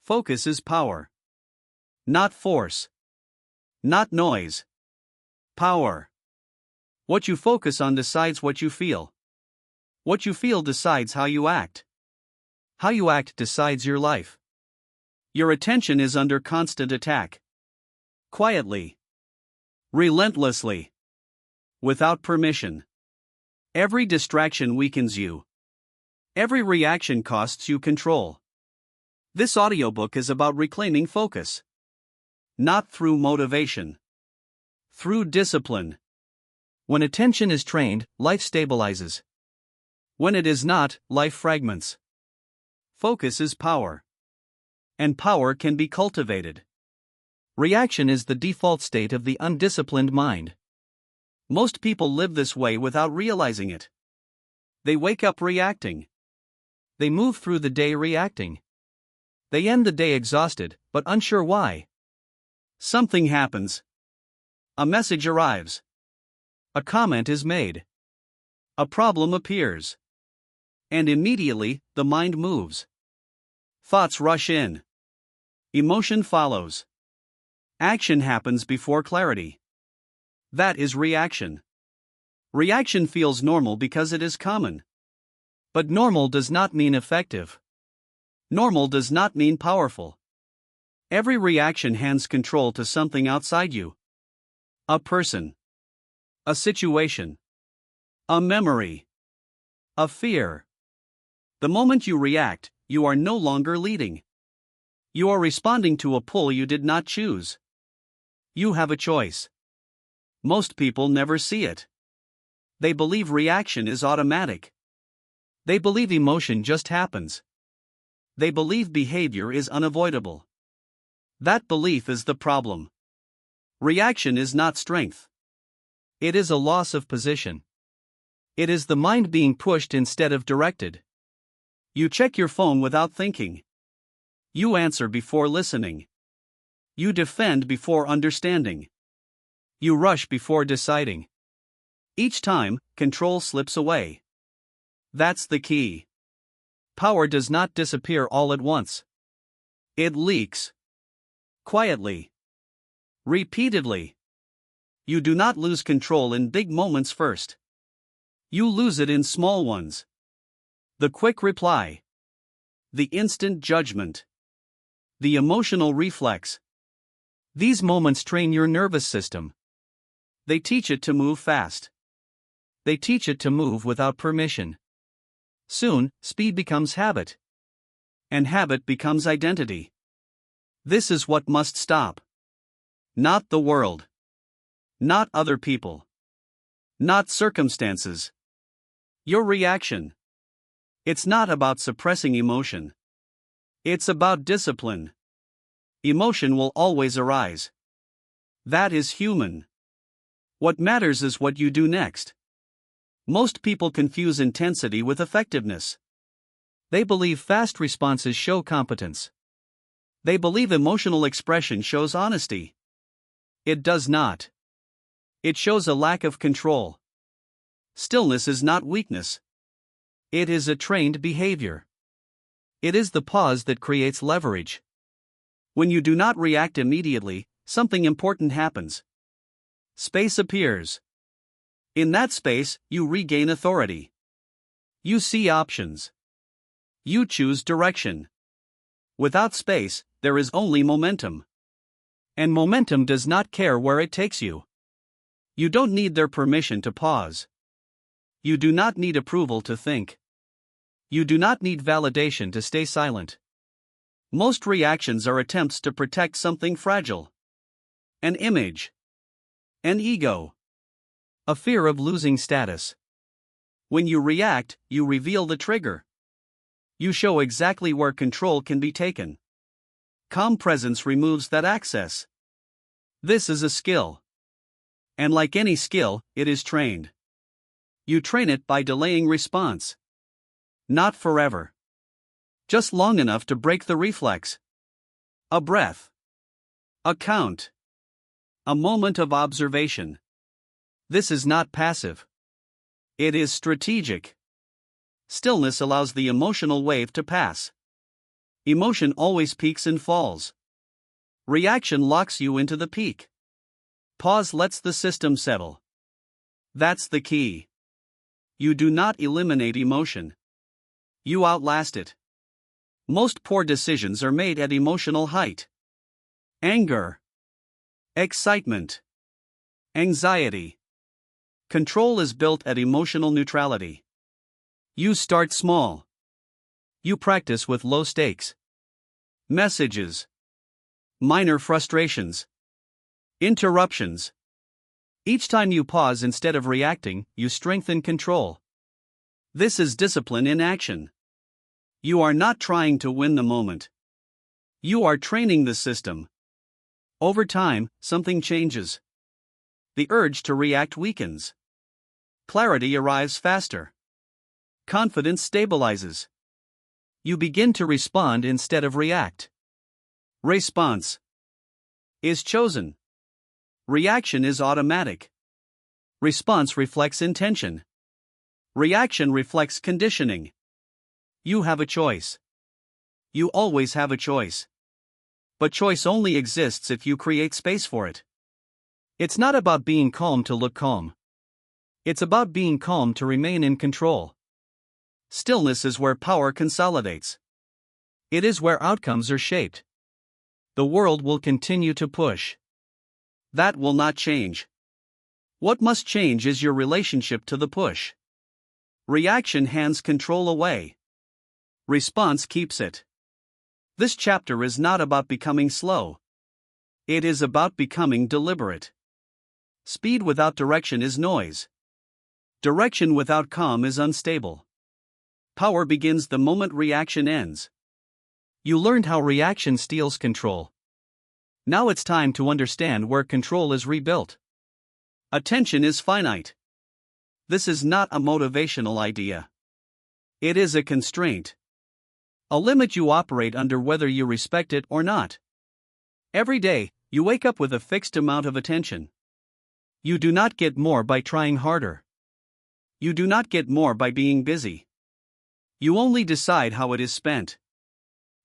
Focus is power. Not force. Not noise. Power. What you focus on decides what you feel. What you feel decides how you act. How you act decides your life. Your attention is under constant attack. Quietly. Relentlessly. Without permission. Every distraction weakens you. Every reaction costs you control. This audiobook is about reclaiming focus. Not through motivation. Through discipline. When attention is trained, life stabilizes. When it is not, life fragments. Focus is power. And power can be cultivated. Reaction is the default state of the undisciplined mind. Most people live this way without realizing it. They wake up reacting. They move through the day reacting. They end the day exhausted, but unsure why. Something happens. A message arrives. A comment is made. A problem appears. And immediately, the mind moves. Thoughts rush in. Emotion follows. Action happens before clarity. That is reaction. Reaction feels normal because it is common. But normal does not mean effective. Normal does not mean powerful. Every reaction hands control to something outside you. A person. A situation. A memory. A fear. The moment you react, you are no longer leading. You are responding to a pull you did not choose. You have a choice. Most people never see it. They believe reaction is automatic. They believe emotion just happens. They believe behavior is unavoidable. That belief is the problem. Reaction is not strength. It is a loss of position. It is the mind being pushed instead of directed. You check your phone without thinking. You answer before listening. You defend before understanding. You rush before deciding. Each time, control slips away. That's the key. Power does not disappear all at once. It leaks. Quietly. Repeatedly. You do not lose control in big moments first. You lose it in small ones. The quick reply. The instant judgment. The emotional reflex. These moments train your nervous system. They teach it to move fast. They teach it to move without permission. Soon, speed becomes habit. And habit becomes identity. This is what must stop. Not the world. Not other people. Not circumstances. Your reaction. It's not about suppressing emotion. It's about discipline. Emotion will always arise. That is human. What matters is what you do next. Most people confuse intensity with effectiveness. They believe fast responses show competence. They believe emotional expression shows honesty. It does not. It shows a lack of control. Stillness is not weakness. It is a trained behavior. It is the pause that creates leverage. When you do not react immediately, something important happens. Space appears. In that space, you regain authority. You see options. You choose direction. Without space, there is only momentum. And momentum does not care where it takes you. You don't need their permission to pause. You do not need approval to think. You do not need validation to stay silent. Most reactions are attempts to protect something fragile. An image. An ego. A fear of losing status. When you react, you reveal the trigger. You show exactly where control can be taken. Calm presence removes that access. This is a skill. And like any skill, it is trained. You train it by delaying response. Not forever. Just long enough to break the reflex. A breath. A count. A moment of observation. This is not passive. It is strategic. Stillness allows the emotional wave to pass. Emotion always peaks and falls. Reaction locks you into the peak. Pause lets the system settle. That's the key. You do not eliminate emotion. You outlast it. Most poor decisions are made at emotional height. Anger, excitement, anxiety. Control is built at emotional neutrality. You start small. You practice with low stakes. Messages. Minor frustrations. Interruptions. Each time you pause instead of reacting, you strengthen control. This is discipline in action. You are not trying to win the moment. You are training the system. Over time, something changes. The urge to react weakens. Clarity arrives faster. Confidence stabilizes. You begin to respond instead of react. Response is chosen. Reaction is automatic. Response reflects intention. Reaction reflects conditioning. You have a choice. You always have a choice. But choice only exists if you create space for it. It's not about being calm to look calm. It's about being calm to remain in control. Stillness is where power consolidates. It is where outcomes are shaped. The world will continue to push. That will not change. What must change is your relationship to the push. Reaction hands control away. Response keeps it. This chapter is not about becoming slow. It is about becoming deliberate. Speed without direction is noise. Direction without calm is unstable. Power begins the moment reaction ends. You learned how reaction steals control. Now it's time to understand where control is rebuilt. Attention is finite. This is not a motivational idea. It is a constraint. A limit you operate under whether you respect it or not. Every day, you wake up with a fixed amount of attention. You do not get more by trying harder. You do not get more by being busy. You only decide how it is spent.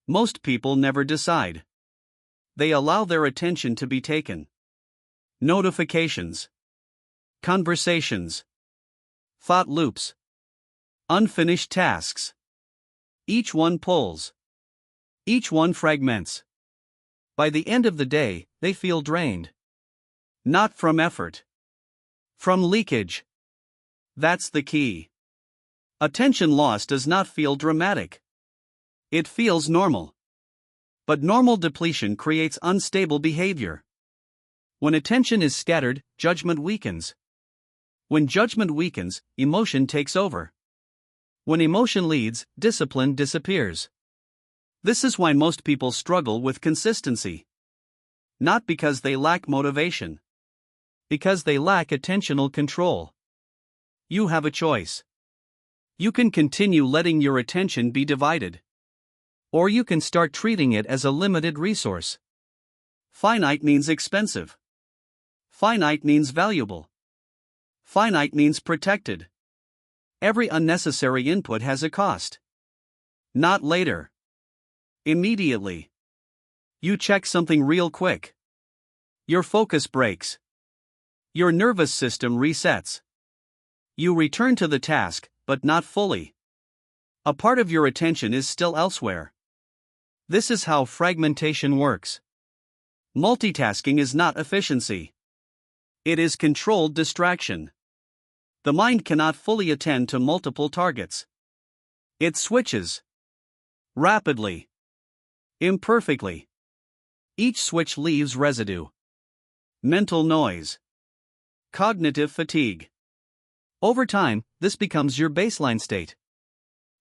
Most people never decide. They allow their attention to be taken. Notifications. Conversations. Thought loops. Unfinished tasks. Each one pulls. Each one fragments. By the end of the day, they feel drained. Not from effort. From leakage. That's the key. Attention loss does not feel dramatic. It feels normal. But normal depletion creates unstable behavior. When attention is scattered, judgment weakens. When judgment weakens, emotion takes over. When emotion leads, discipline disappears. This is why most people struggle with consistency. Not because they lack motivation. Because they lack attentional control. You have a choice. You can continue letting your attention be divided. Or you can start treating it as a limited resource. Finite means expensive. Finite means valuable. Finite means protected. Every unnecessary input has a cost. Not later. Immediately. You check something real quick. Your focus breaks. Your nervous system resets. You return to the task, but not fully. A part of your attention is still elsewhere. This is how fragmentation works. Multitasking is not efficiency. It is controlled distraction. The mind cannot fully attend to multiple targets. It switches. Rapidly. Imperfectly. Each switch leaves residue. Mental noise. Cognitive fatigue. Over time, this becomes your baseline state.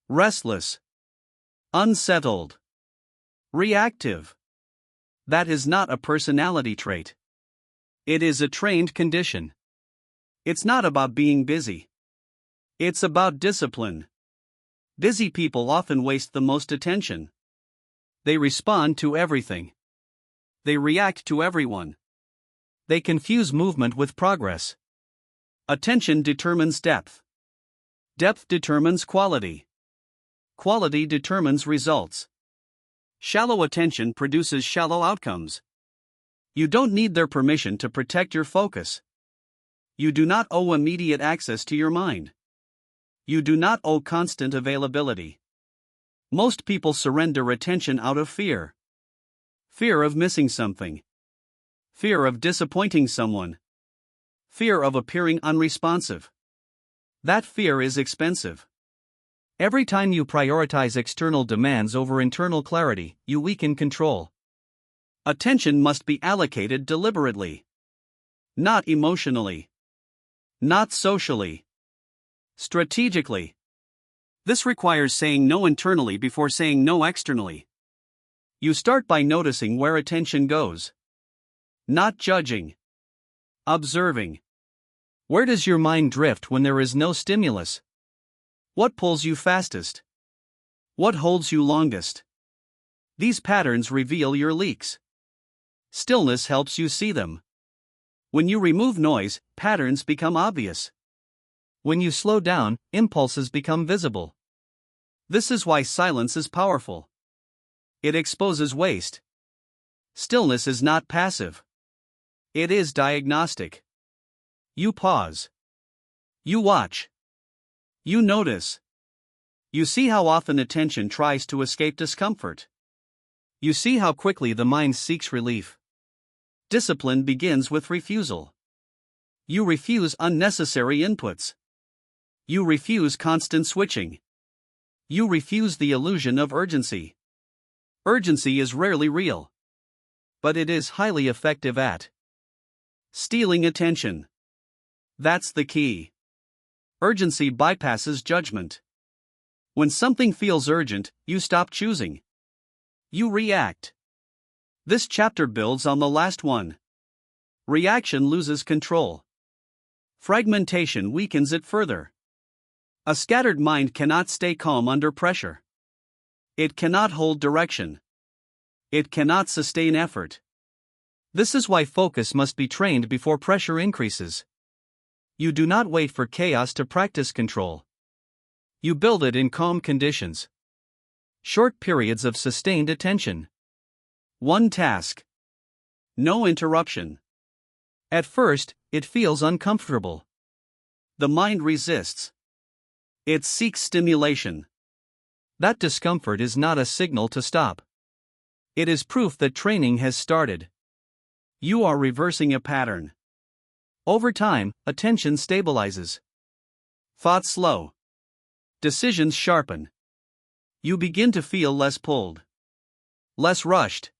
Restless. Unsettled. Reactive. That is not a personality trait. It is a trained condition. It's not about being busy. It's about discipline. Busy people often waste the most attention. They respond to everything. They react to everyone. They confuse movement with progress. Attention determines depth. Depth determines quality. Quality determines results. Shallow attention produces shallow outcomes. You don't need their permission to protect your focus. You do not owe immediate access to your mind. You do not owe constant availability. Most people surrender attention out of fear. Fear of missing something. Fear of disappointing someone. Fear of appearing unresponsive. That fear is expensive. Every time you prioritize external demands over internal clarity, you weaken control. Attention must be allocated deliberately. Not emotionally. Not socially. Strategically. This requires saying no internally before saying no externally. You start by noticing where attention goes. Not judging. Observing. Where does your mind drift when there is no stimulus? What pulls you fastest? What holds you longest? These patterns reveal your leaks. Stillness helps you see them. When you remove noise, patterns become obvious. When you slow down, impulses become visible. This is why silence is powerful. It exposes waste. Stillness is not passive. It is diagnostic. You pause. You watch. You notice. You see how often attention tries to escape discomfort. You see how quickly the mind seeks relief. Discipline begins with refusal. You refuse unnecessary inputs. You refuse constant switching. You refuse the illusion of urgency. Urgency is rarely real. But it is highly effective at stealing attention. That's the key. Urgency bypasses judgment. When something feels urgent, you stop choosing. You react. This chapter builds on the last one. Reaction loses control. Fragmentation weakens it further. A scattered mind cannot stay calm under pressure. It cannot hold direction. It cannot sustain effort. This is why focus must be trained before pressure increases. You do not wait for chaos to practice control. You build it in calm conditions. Short periods of sustained attention. One task. No interruption. At first, it feels uncomfortable. The mind resists. It seeks stimulation. That discomfort is not a signal to stop. It is proof that training has started. You are reversing a pattern. Over time, attention stabilizes. Thoughts slow. Decisions sharpen. You begin to feel less pulled. Less rushed.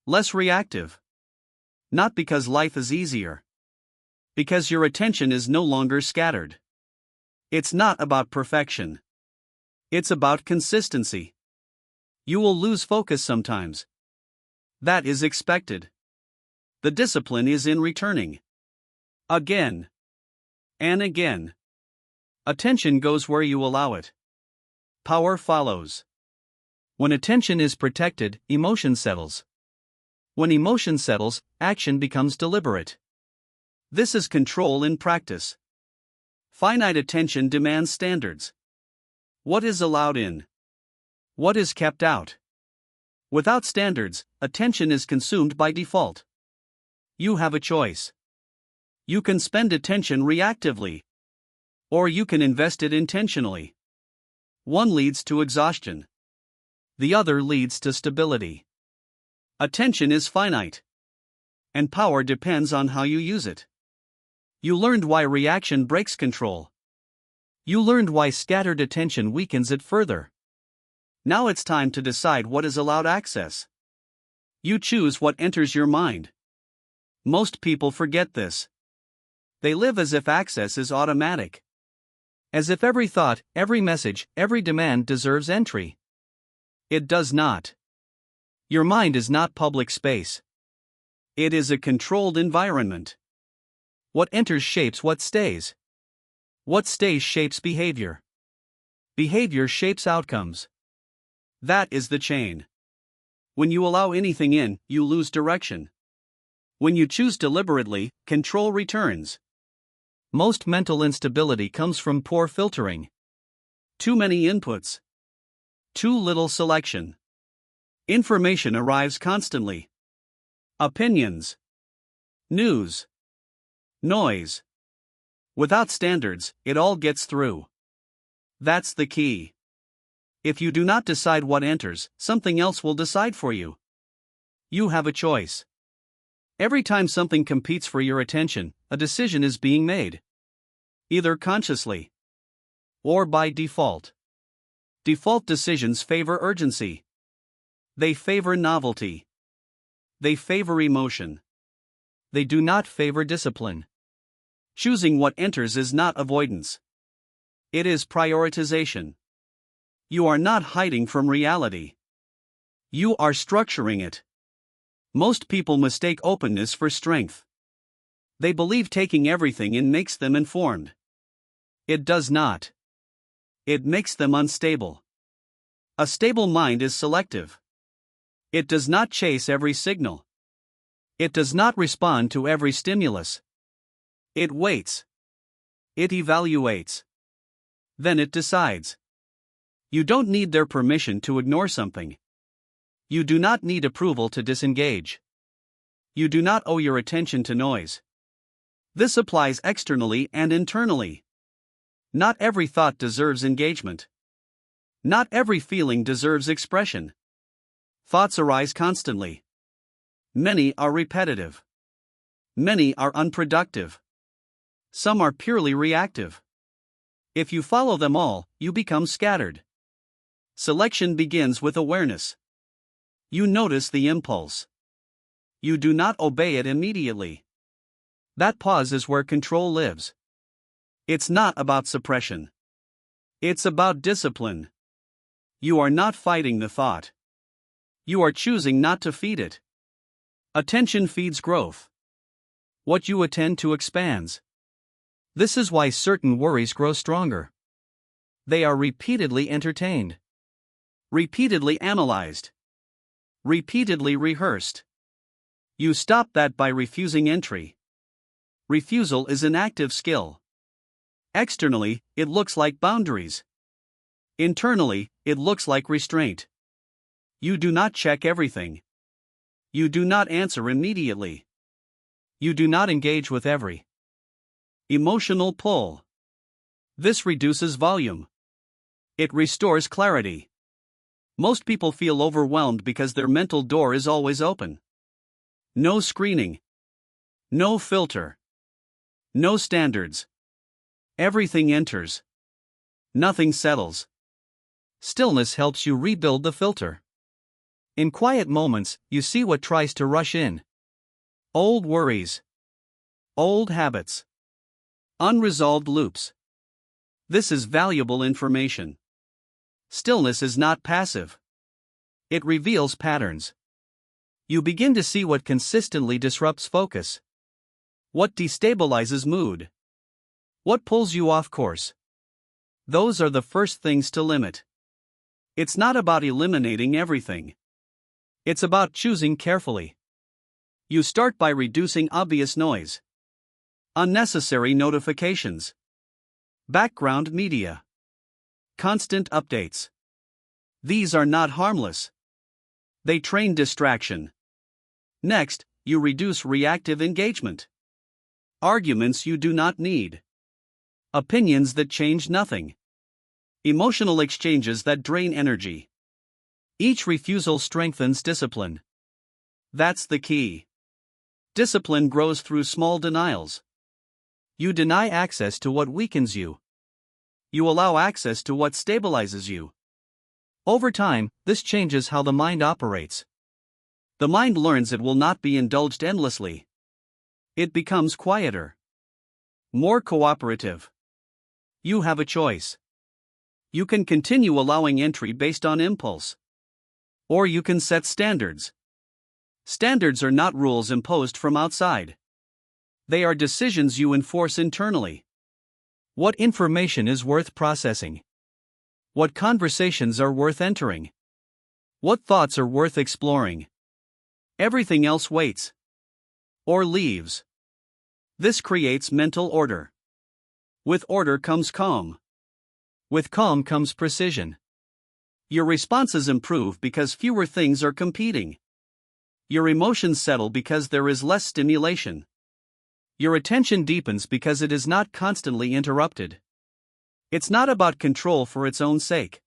Less reactive. Not because life is easier. Because your attention is no longer scattered. It's not about perfection. It's about consistency. You will lose focus sometimes. That is expected. The discipline is in returning. Again. And again. Attention goes where you allow it. Power follows. When attention is protected, emotion settles. When emotion settles, action becomes deliberate. This is control in practice. Finite attention demands standards. What is allowed in? What is kept out? Without standards, attention is consumed by default. You have a choice. You can spend attention reactively. Or you can invest it intentionally. One leads to exhaustion. The other leads to stability. Attention is finite. And power depends on how you use it. You learned why reaction breaks control. You learned why scattered attention weakens it further. Now it's time to decide what is allowed access. You choose what enters your mind. Most people forget this. They live as if access is automatic. As if every thought, every message, every demand deserves entry. It does not. Your mind is not public space. It is a controlled environment. What enters shapes what stays. What stays shapes behavior. Behavior shapes outcomes. That is the chain. When you allow anything in, you lose direction. When you choose deliberately, control returns. Most mental instability comes from poor filtering. Too many inputs. Too little selection. Information arrives constantly. Opinions, news, noise. Without standards, it all gets through. That's the key. If you do not decide what enters, something else will decide for you. You have a choice. Every time something competes for your attention, a decision is being made. Either consciously or by default. Default decisions favor urgency. They favor novelty. They favor emotion. They do not favor discipline. Choosing what enters is not avoidance. It is prioritization. You are not hiding from reality. You are structuring it. Most people mistake openness for strength. They believe taking everything in makes them informed. It does not. It makes them unstable. A stable mind is selective. It does not chase every signal. It does not respond to every stimulus. It waits. It evaluates. Then it decides. You don't need their permission to ignore something. You do not need approval to disengage. You do not owe your attention to noise. This applies externally and internally. Not every thought deserves engagement. Not every feeling deserves expression. Thoughts arise constantly. Many are repetitive. Many are unproductive. Some are purely reactive. If you follow them all, you become scattered. Selection begins with awareness. You notice the impulse. You do not obey it immediately. That pause is where control lives. It's not about suppression. It's about discipline. You are not fighting the thought. You are choosing not to feed it. Attention feeds growth. What you attend to expands. This is why certain worries grow stronger. They are repeatedly entertained. Repeatedly analyzed. Repeatedly rehearsed. You stop that by refusing entry. Refusal is an active skill. Externally, it looks like boundaries. Internally, it looks like restraint. You do not check everything. You do not answer immediately. You do not engage with every emotional pull. This reduces volume. It restores clarity. Most people feel overwhelmed because their mental door is always open. No screening. No filter. No standards. Everything enters. Nothing settles. Stillness helps you rebuild the filter. In quiet moments, you see what tries to rush in. Old worries. Old habits. Unresolved loops. This is valuable information. Stillness is not passive. It reveals patterns. You begin to see what consistently disrupts focus. What destabilizes mood. What pulls you off course. Those are the first things to limit. It's not about eliminating everything. It's about choosing carefully. You start by reducing obvious noise. Unnecessary notifications. Background media. Constant updates. These are not harmless. They train distraction. Next, you reduce reactive engagement. Arguments you do not need. Opinions that change nothing. Emotional exchanges that drain energy. Each refusal strengthens discipline. That's the key. Discipline grows through small denials. You deny access to what weakens you. You allow access to what stabilizes you. Over time, this changes how the mind operates. The mind learns it will not be indulged endlessly. It becomes quieter. More cooperative. You have a choice. You can continue allowing entry based on impulse. Or you can set standards. Standards are not rules imposed from outside. They are decisions you enforce internally. What information is worth processing? What conversations are worth entering? What thoughts are worth exploring? Everything else waits. Or leaves. This creates mental order. With order comes calm. With calm comes precision. Your responses improve because fewer things are competing. Your emotions settle because there is less stimulation. Your attention deepens because it is not constantly interrupted. It's not about control for its own sake.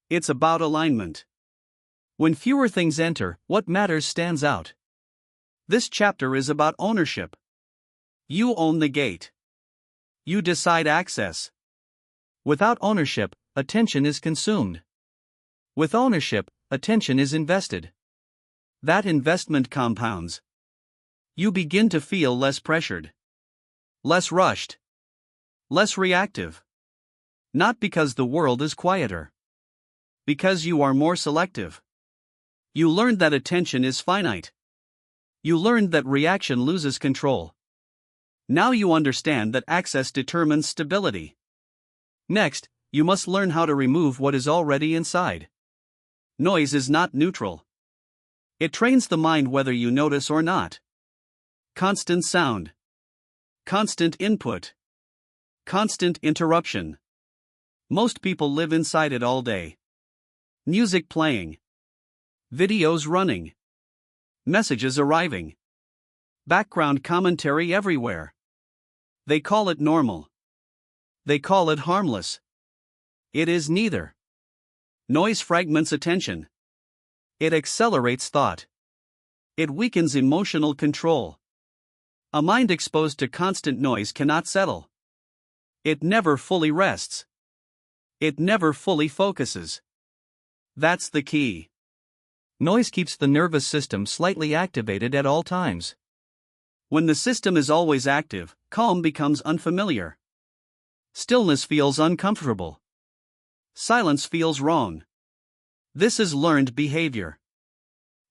It's about alignment. When fewer things enter, what matters stands out. This chapter is about ownership. You own the gate. You decide access. Without ownership, attention is consumed. With ownership, attention is invested. That investment compounds. You begin to feel less pressured, less rushed, less reactive. Not because the world is quieter. Because you are more selective. You learned that attention is finite. You learned that reaction loses control. Now you understand that access determines stability. Next, you must learn how to remove what is already inside. Noise is not neutral. It trains the mind whether you notice or not. Constant sound. Constant input. Constant interruption. Most people live inside it all day. Music playing. Videos running. Messages arriving. Background commentary everywhere. They call it normal. They call it harmless. It is neither. Noise fragments attention. It accelerates thought. It weakens emotional control. A mind exposed to constant noise cannot settle. It never fully rests. It never fully focuses. That's the key. Noise keeps the nervous system slightly activated at all times. When the system is always active, calm becomes unfamiliar. Stillness feels uncomfortable. Silence feels wrong. This is learned behavior.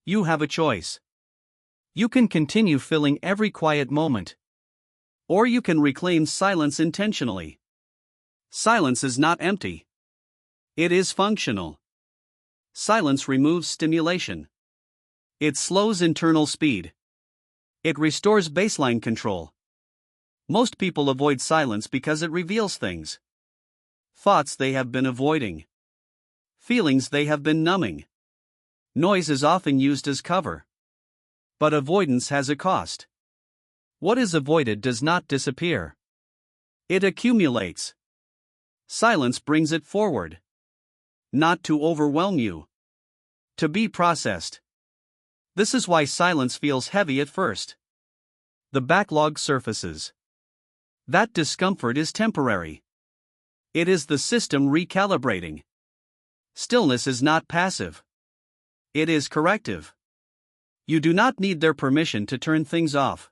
You have a choice. You can continue filling every quiet moment. Or you can reclaim silence intentionally. Silence is not empty. It is functional. Silence removes stimulation. It slows internal speed. It restores baseline control. Most people avoid silence because it reveals things. Thoughts they have been avoiding. Feelings they have been numbing. Noise is often used as cover. But avoidance has a cost. What is avoided does not disappear. It accumulates. Silence brings it forward. Not to overwhelm you. To be processed. This is why silence feels heavy at first. The backlog surfaces. That discomfort is temporary. It is the system recalibrating. Stillness is not passive. It is corrective. You do not need their permission to turn things off.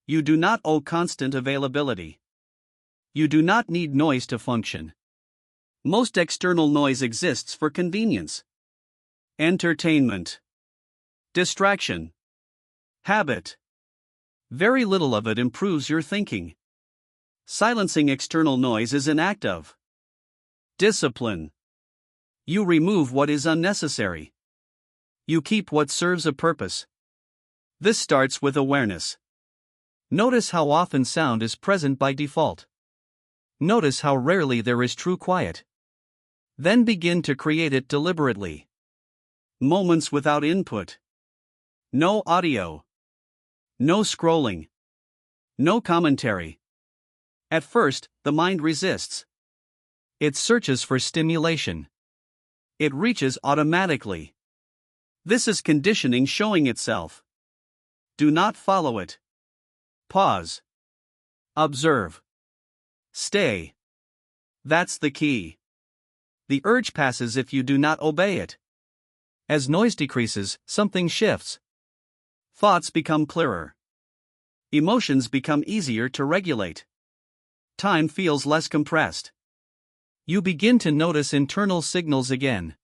You do not owe constant availability. You do not need noise to function. Most external noise exists for convenience. Entertainment. Distraction. Habit. Very little of it improves your thinking. Silencing external noise is an act of discipline. You remove what is unnecessary. You keep what serves a purpose. This starts with awareness. Notice how often sound is present by default. Notice how rarely there is true quiet. Then begin to create it deliberately. Moments without input. No audio. No scrolling. No commentary. At first, the mind resists. It searches for stimulation. It reaches automatically. This is conditioning showing itself. Do not follow it. Pause. Observe. Stay. That's the key. The urge passes if you do not obey it. As noise decreases, something shifts. Thoughts become clearer. Emotions become easier to regulate. Time feels less compressed. You begin to notice internal signals again.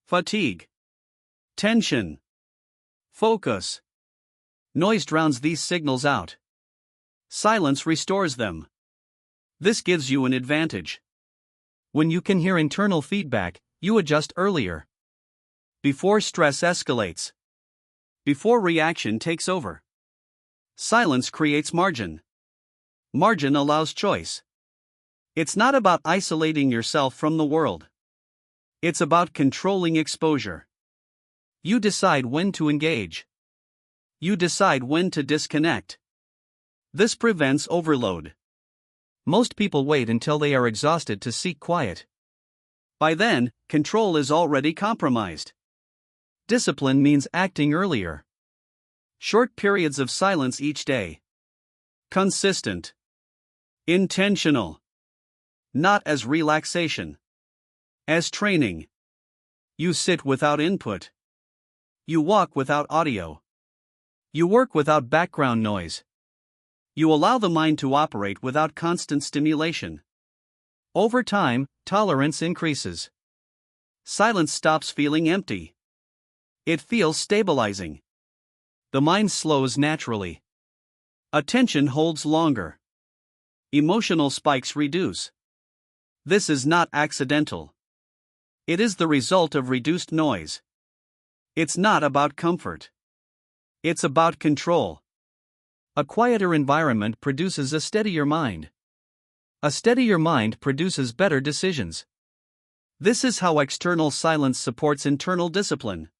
Fatigue. Tension. Focus. Noise drowns these signals out. Silence restores them. This gives you an advantage. When you can hear internal feedback, you adjust earlier. Before stress escalates. Before reaction takes over. Silence creates margin. Margin allows choice. It's not about isolating yourself from the world. It's about controlling exposure. You decide when to engage. You decide when to disconnect. This prevents overload. Most people wait until they are exhausted to seek quiet. By then, control is already compromised. Discipline means acting earlier. Short periods of silence each day. Consistent. Intentional. Not as relaxation. As training. You sit without input. You walk without audio. You work without background noise. You allow the mind to operate without constant stimulation. Over time, tolerance increases. Silence stops feeling empty. It feels stabilizing. The mind slows naturally. Attention holds longer. Emotional spikes reduce. This is not accidental. It is the result of reduced noise. It's not about comfort. It's about control. A quieter environment produces a steadier mind. A steadier mind produces better decisions. This is how external silence supports internal discipline.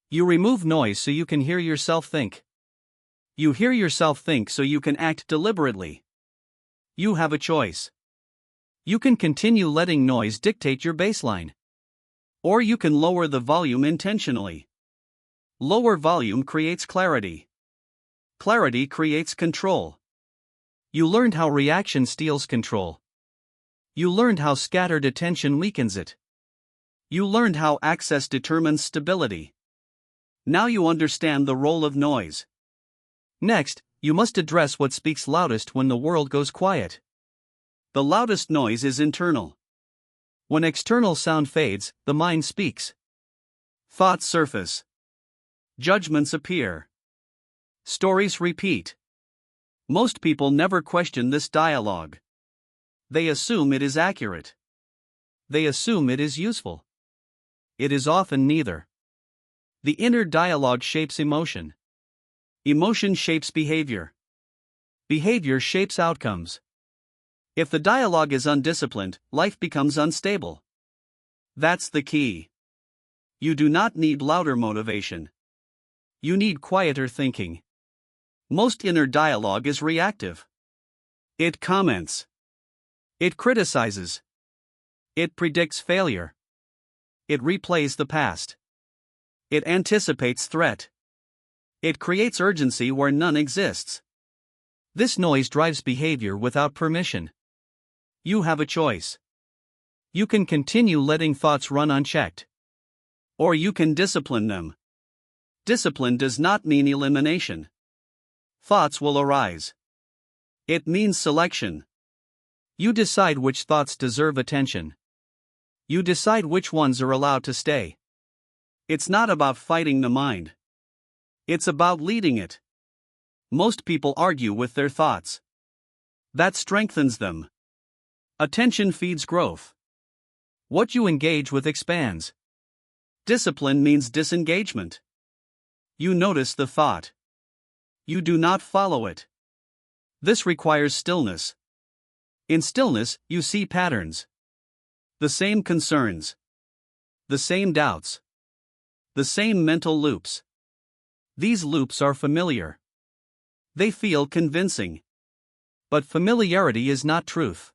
You remove noise so you can hear yourself think. You hear yourself think so you can act deliberately. You have a choice. You can continue letting noise dictate your baseline. Or you can lower the volume intentionally. Lower volume creates clarity. Clarity creates control. You learned how reaction steals control. You learned how scattered attention weakens it. You learned how access determines stability. Now you understand the role of noise. Next, you must address what speaks loudest when the world goes quiet. The loudest noise is internal. When external sound fades, the mind speaks. Thoughts surface. Judgments appear. Stories repeat. Most people never question this dialogue. They assume it is accurate. They assume it is useful. It is often neither. The inner dialogue shapes emotion. Emotion shapes behavior. Behavior shapes outcomes. If the dialogue is undisciplined, life becomes unstable. That's the key. You do not need louder motivation. You need quieter thinking. Most inner dialogue is reactive. It comments. It criticizes. It predicts failure. It replays the past. It anticipates threat. It creates urgency where none exists. This noise drives behavior without permission. You have a choice. You can continue letting thoughts run unchecked. Or you can discipline them. Discipline does not mean elimination. Thoughts will arise. It means selection. You decide which thoughts deserve attention. You decide which ones are allowed to stay. It's not about fighting the mind. It's about leading it. Most people argue with their thoughts. That strengthens them. Attention feeds growth. What you engage with expands. Discipline means disengagement. You notice the thought. You do not follow it. This requires stillness. In stillness, you see patterns. The same concerns. The same doubts. The same mental loops. These loops are familiar. They feel convincing. But familiarity is not truth.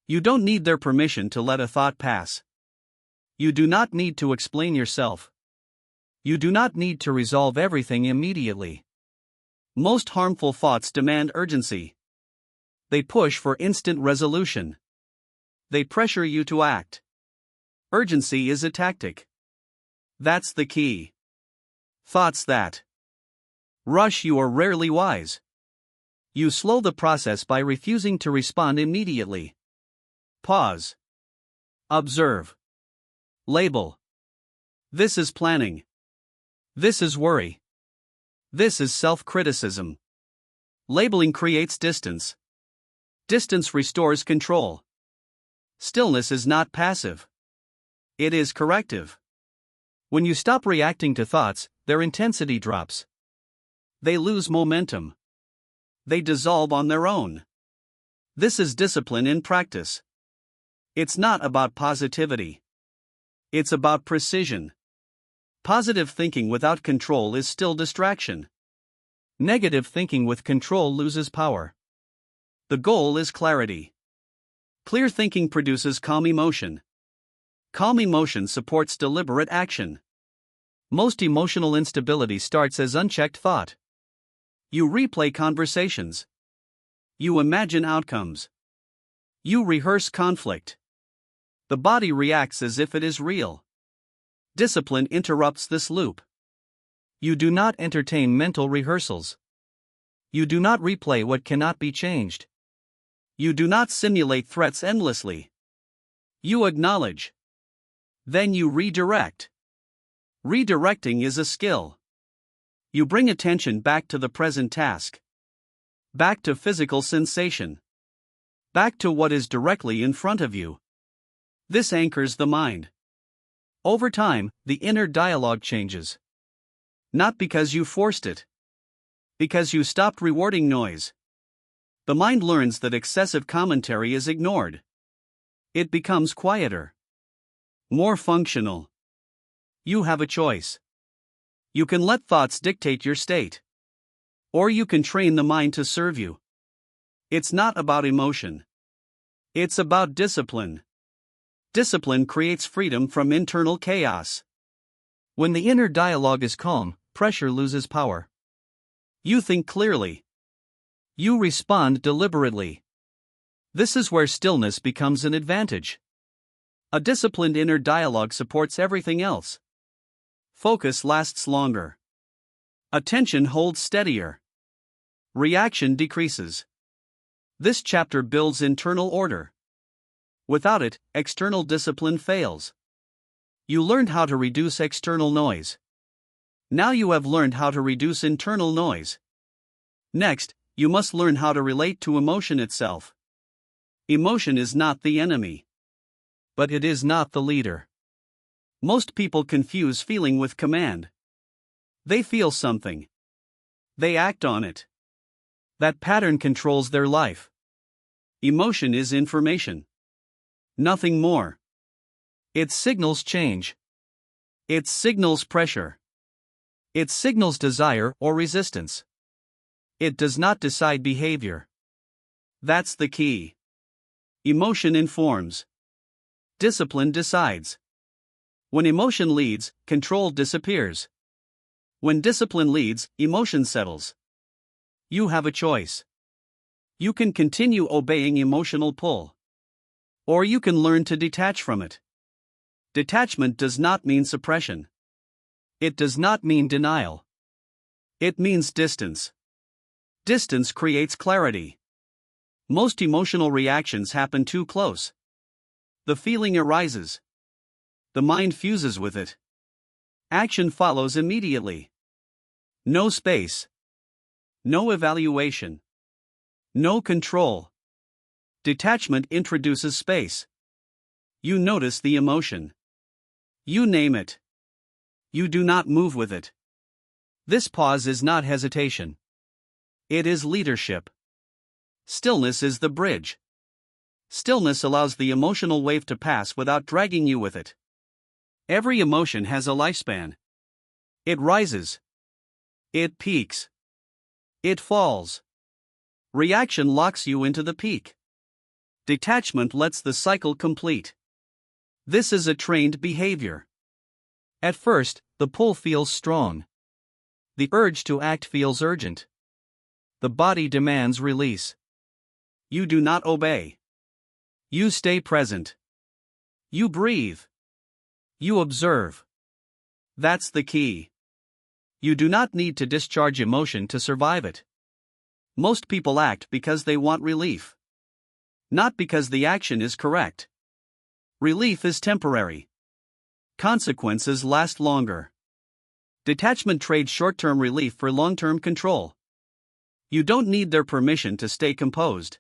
You don't need their permission to let a thought pass. You do not need to explain yourself. You do not need to resolve everything immediately. Most harmful thoughts demand urgency. They push for instant resolution. They pressure you to act. Urgency is a tactic. That's the key. Thoughts that rush you are rarely wise. You slow the process by refusing to respond immediately. Pause. Observe. Label. This is planning. This is worry. This is self-criticism. Labeling creates distance. Distance restores control. Stillness is not passive. It is corrective. When you stop reacting to thoughts, their intensity drops. They lose momentum. They dissolve on their own. This is discipline in practice. It's not about positivity. It's about precision. Positive thinking without control is still distraction. Negative thinking with control loses power. The goal is clarity. Clear thinking produces calm emotion. Calm emotion supports deliberate action. Most emotional instability starts as unchecked thought. You replay conversations. You imagine outcomes. You rehearse conflict. The body reacts as if it is real. Discipline interrupts this loop. You do not entertain mental rehearsals. You do not replay what cannot be changed. You do not simulate threats endlessly. You acknowledge. Then you redirect. Redirecting is a skill. You bring attention back to the present task. Back to physical sensation. Back to what is directly in front of you. This anchors the mind. Over time, the inner dialogue changes. Not because you forced it. Because you stopped rewarding noise. The mind learns that excessive commentary is ignored. It becomes quieter. More functional. You have a choice. You can let thoughts dictate your state. Or you can train the mind to serve you. It's not about emotion. It's about discipline. Discipline creates freedom from internal chaos. When the inner dialogue is calm, pressure loses power. You think clearly. You respond deliberately. This is where stillness becomes an advantage. A disciplined inner dialogue supports everything else. Focus lasts longer. Attention holds steadier. Reaction decreases. This chapter builds internal order. Without it, external discipline fails. You learned how to reduce external noise. Now you have learned how to reduce internal noise. Next, you must learn how to relate to emotion itself. Emotion is not the enemy. But it is not the leader. Most people confuse feeling with command. They feel something. They act on it. That pattern controls their life. Emotion is information. Nothing more. It signals change. It signals pressure. It signals desire or resistance. It does not decide behavior. That's the key. Emotion informs. Discipline decides. When emotion leads, control disappears. When discipline leads, emotion settles. You have a choice. You can continue obeying emotional pull. Or you can learn to detach from it. Detachment does not mean suppression. It does not mean denial. It means distance. Distance creates clarity. Most emotional reactions happen too close. The feeling arises. The mind fuses with it. Action follows immediately. No space. No evaluation. No control. Detachment introduces space. You notice the emotion. You name it. You do not move with it. This pause is not hesitation. It is leadership. Stillness is the bridge. Stillness allows the emotional wave to pass without dragging you with it. Every emotion has a lifespan. It rises. It peaks. It falls. Reaction locks you into the peak. Detachment lets the cycle complete. This is a trained behavior. At first, the pull feels strong. The urge to act feels urgent. The body demands release. You do not obey. You stay present. You breathe. You observe. That's the key. You do not need to discharge emotion to survive it. Most people act because they want relief. Not because the action is correct. Relief is temporary. Consequences last longer. Detachment trades short-term relief for long-term control. You don't need their permission to stay composed.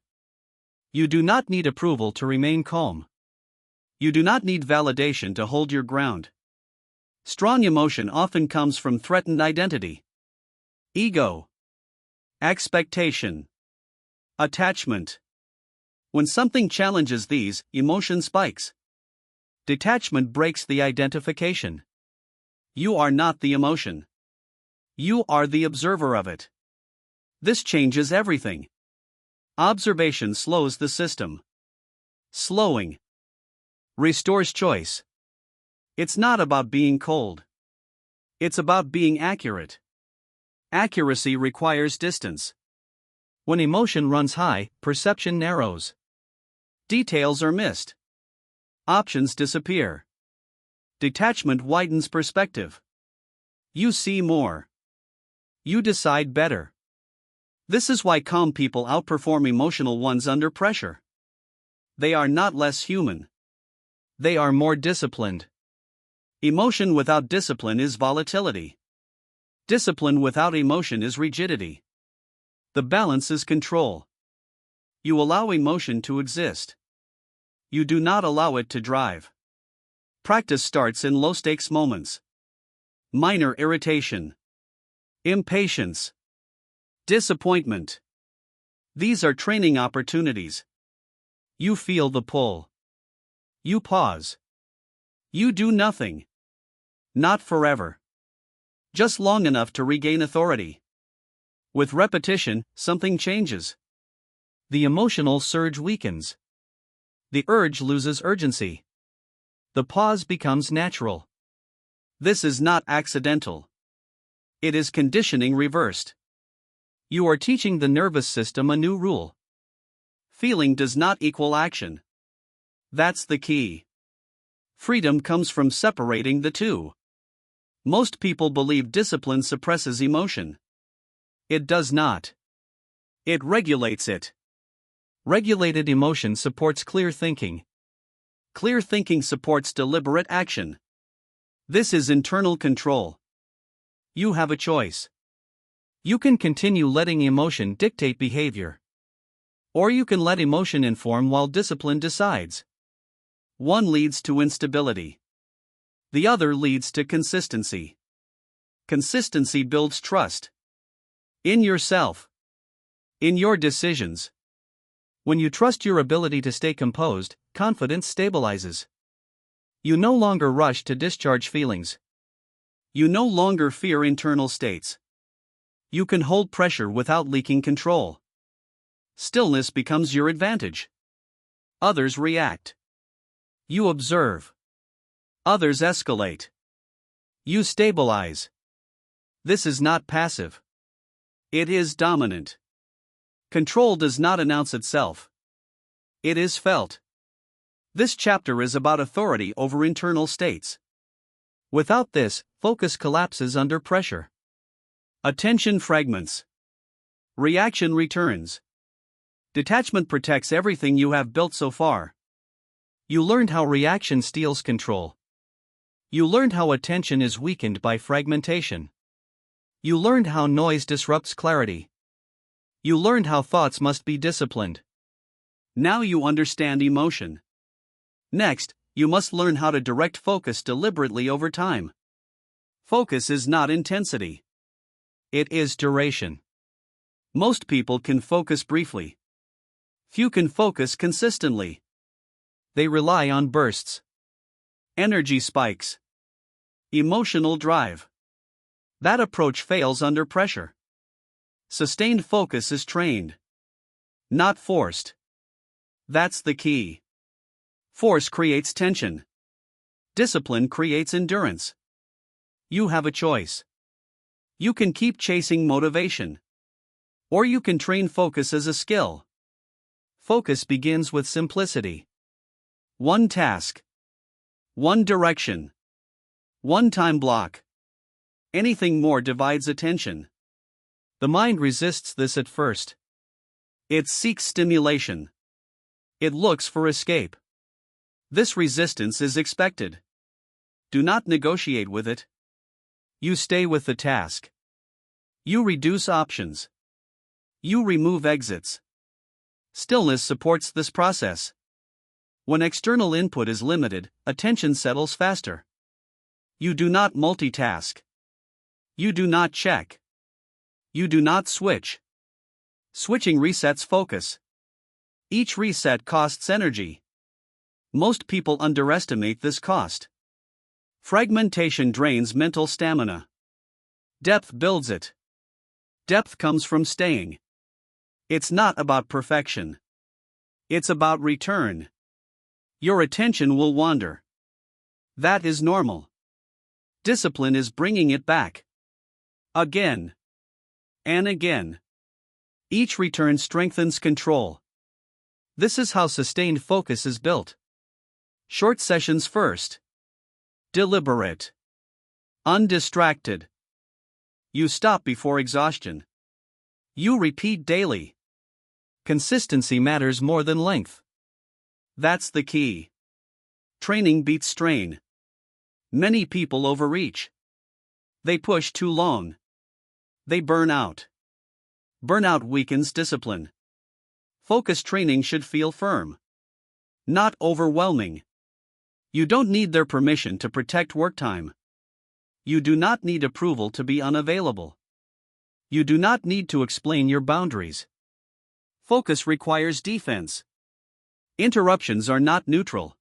You do not need approval to remain calm. You do not need validation to hold your ground. Strong emotion often comes from threatened identity, ego, expectation, attachment. When something challenges these, emotion spikes. Detachment breaks the identification. You are not the emotion. You are the observer of it. This changes everything. Observation slows the system. Slowing restores choice. It's not about being cold. It's about being accurate. Accuracy requires distance. When emotion runs high, perception narrows. Details are missed. Options disappear. Detachment widens perspective. You see more. You decide better. This is why calm people outperform emotional ones under pressure. They are not less human. They are more disciplined. Emotion without discipline is volatility. Discipline without emotion is rigidity. The balance is control. You allow emotion to exist. You do not allow it to drive. Practice starts in low-stakes moments. Minor irritation. Impatience. Disappointment. These are training opportunities. You feel the pull. You pause. You do nothing. Not forever. Just long enough to regain authority. With repetition, something changes. The emotional surge weakens. The urge loses urgency. The pause becomes natural. This is not accidental. It is conditioning reversed. You are teaching the nervous system a new rule. Feeling does not equal action. That's the key. Freedom comes from separating the two. Most people believe discipline suppresses emotion. It does not. It regulates it. Regulated emotion supports clear thinking. Clear thinking supports deliberate action. This is internal control. You have a choice. You can continue letting emotion dictate behavior. Or you can let emotion inform while discipline decides. One leads to instability. The other leads to consistency. Consistency builds trust. In yourself. In your decisions. When you trust your ability to stay composed, confidence stabilizes. You no longer rush to discharge feelings. You no longer fear internal states. You can hold pressure without leaking control. Stillness becomes your advantage. Others react. You observe. Others escalate. You stabilize. This is not passive. It is dominant. Control does not announce itself. It is felt. This chapter is about authority over internal states. Without this, focus collapses under pressure. Attention fragments. Reaction returns. Detachment protects everything you have built so far. You learned how reaction steals control. You learned how attention is weakened by fragmentation. You learned how noise disrupts clarity. You learned how thoughts must be disciplined. Now you understand emotion. Next, you must learn how to direct focus deliberately over time. Focus is not intensity. It is duration. Most people can focus briefly. Few can focus consistently. They rely on bursts. Energy spikes. Emotional drive. That approach fails under pressure. Sustained focus is trained. Not forced. That's the key. Force creates tension. Discipline creates endurance. You have a choice. You can keep chasing motivation. Or you can train focus as a skill. Focus begins with simplicity. One task. One direction. One time block. Anything more divides attention. The mind resists this at first. It seeks stimulation. It looks for escape. This resistance is expected. Do not negotiate with it. You stay with the task. You reduce options. You remove exits. Stillness supports this process. When external input is limited, attention settles faster. You do not multitask. You do not check. You do not switch. Switching resets focus. Each reset costs energy. Most people underestimate this cost. Fragmentation drains mental stamina. Depth builds it. Depth comes from staying. It's not about perfection. It's about return. Your attention will wander. That is normal. Discipline is bringing it back. Again. And again. Each return strengthens control. This is how sustained focus is built. Short sessions first. Deliberate. Undistracted. You stop before exhaustion. You repeat daily. Consistency matters more than length. That's the key. Training beats strain. Many people overreach. They push too long. They burn out. Burnout weakens discipline. Focus training should feel firm. Not overwhelming. You don't need their permission to protect work time. You do not need approval to be unavailable. You do not need to explain your boundaries. Focus requires defense. Interruptions are not neutral.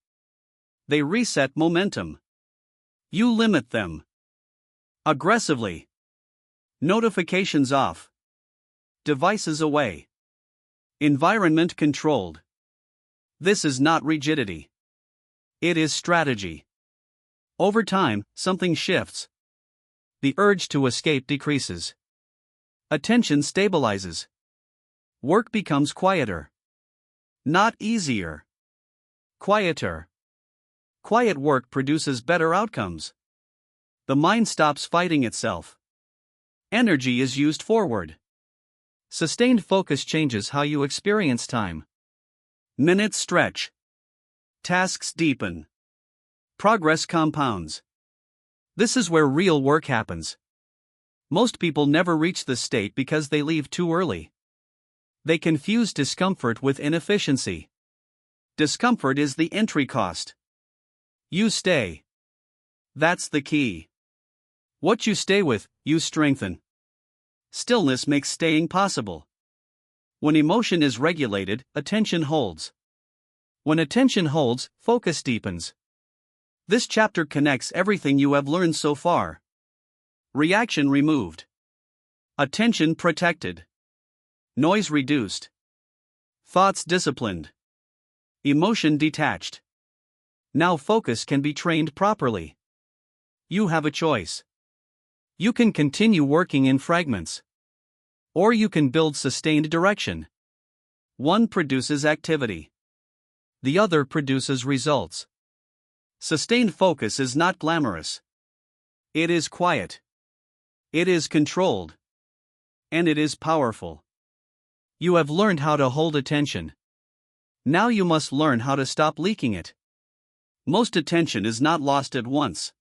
They reset momentum. You limit them. Aggressively. Notifications off. Devices away. Environment controlled. This is not rigidity. It is strategy. Over time, something shifts. The urge to escape decreases. Attention stabilizes. Work becomes quieter. Not easier. Quieter. Quiet work produces better outcomes. The mind stops fighting itself. Energy is used forward. Sustained focus changes how you experience time. Minutes stretch. Tasks deepen. Progress compounds. This is where real work happens. Most people never reach this state because they leave too early. They confuse discomfort with inefficiency. Discomfort is the entry cost. You stay. That's the key. What you stay with, you strengthen. Stillness makes staying possible. When emotion is regulated, attention holds. When attention holds, focus deepens. This chapter connects everything you have learned so far. Reaction removed. Attention protected. Noise reduced. Thoughts disciplined. Emotion detached. Now focus can be trained properly. You have a choice. You can continue working in fragments. Or you can build sustained direction. One produces activity. The other produces results. Sustained focus is not glamorous. It is quiet. It is controlled. And it is powerful. You have learned how to hold attention. Now you must learn how to stop leaking it. Most attention is not lost at once.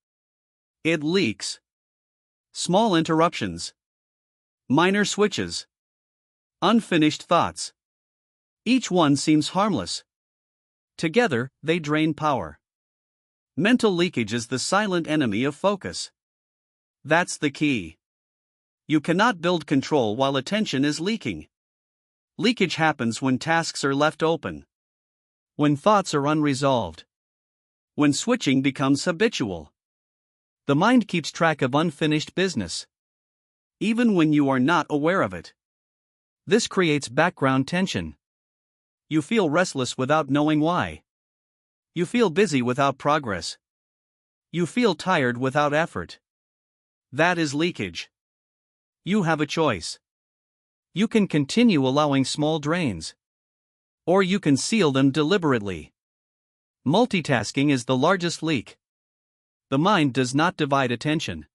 It leaks. Small interruptions. Minor switches. Unfinished thoughts. Each one seems harmless. Together, they drain power. Mental leakage is the silent enemy of focus. That's the key. You cannot build control while attention is leaking. Leakage happens when tasks are left open. When thoughts are unresolved. When switching becomes habitual. The mind keeps track of unfinished business. Even when you are not aware of it. This creates background tension. You feel restless without knowing why. You feel busy without progress. You feel tired without effort. That is leakage. You have a choice. You can continue allowing small drains. Or you can seal them deliberately. Multitasking is the largest leak. The mind does not divide attention.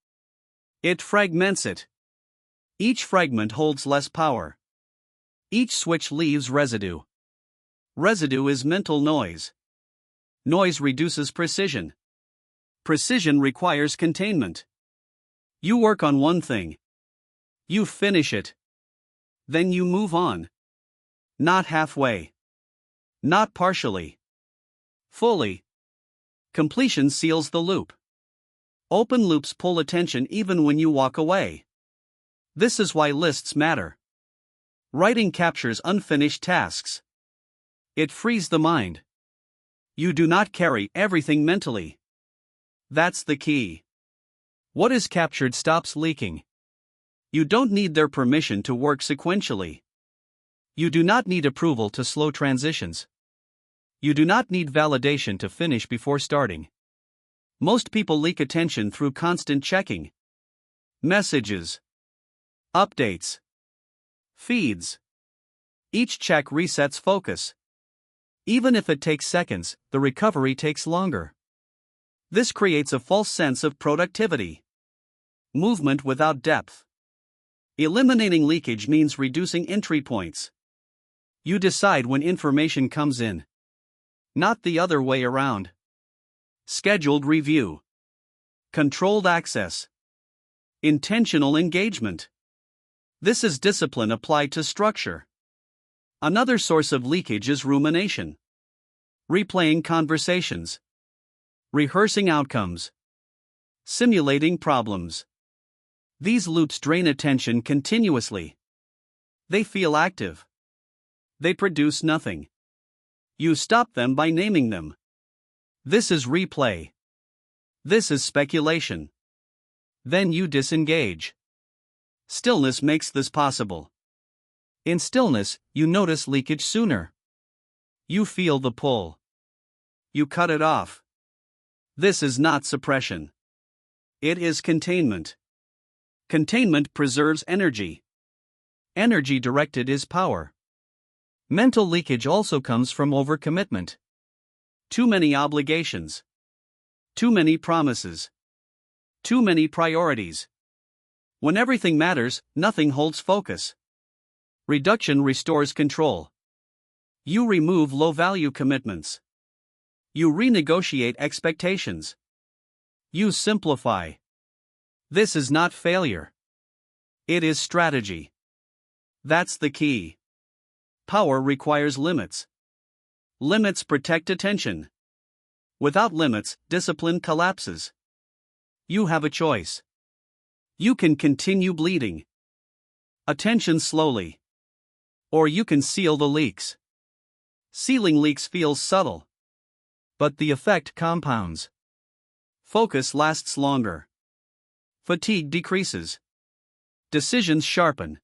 It fragments it. Each fragment holds less power. Each switch leaves residue. Residue is mental noise. Noise reduces precision. Precision requires containment. You work on one thing. You finish it. Then you move on. Not halfway. Not partially. Fully. Completion seals the loop. Open loops pull attention even when you walk away. This is why lists matter. Writing captures unfinished tasks. It frees the mind. You do not carry everything mentally. That's the key. What is captured stops leaking. You don't need their permission to work sequentially. You do not need approval to slow transitions. You do not need validation to finish before starting. Most people leak attention through constant checking. Messages, updates, feeds. Each check resets focus. Even if it takes seconds, the recovery takes longer. This creates a false sense of productivity. Movement without depth. Eliminating leakage means reducing entry points. You decide when information comes in, not the other way around. Scheduled review. Controlled access. Intentional engagement. This is discipline applied to structure. Another source of leakage is rumination. Replaying conversations. Rehearsing outcomes. Simulating problems. These loops drain attention continuously. They feel active. They produce nothing. You stop them by naming them. This is replay. This is speculation. Then you disengage. Stillness makes this possible. In stillness, you notice leakage sooner. You feel the pull. You cut it off. This is not suppression. It is containment. Containment preserves energy. Energy directed is power. Mental leakage also comes from overcommitment. Too many obligations. Too many promises. Too many priorities. When everything matters, nothing holds focus. Reduction restores control. You remove low-value commitments. You renegotiate expectations. You simplify. This is not failure. It is strategy. That's the key. Power requires limits. Limits protect attention. Without limits, discipline collapses. You have a choice. You can continue bleeding attention slowly. Or you can seal the leaks. Sealing leaks feels subtle. But the effect compounds. Focus lasts longer. Fatigue decreases. Decisions sharpen.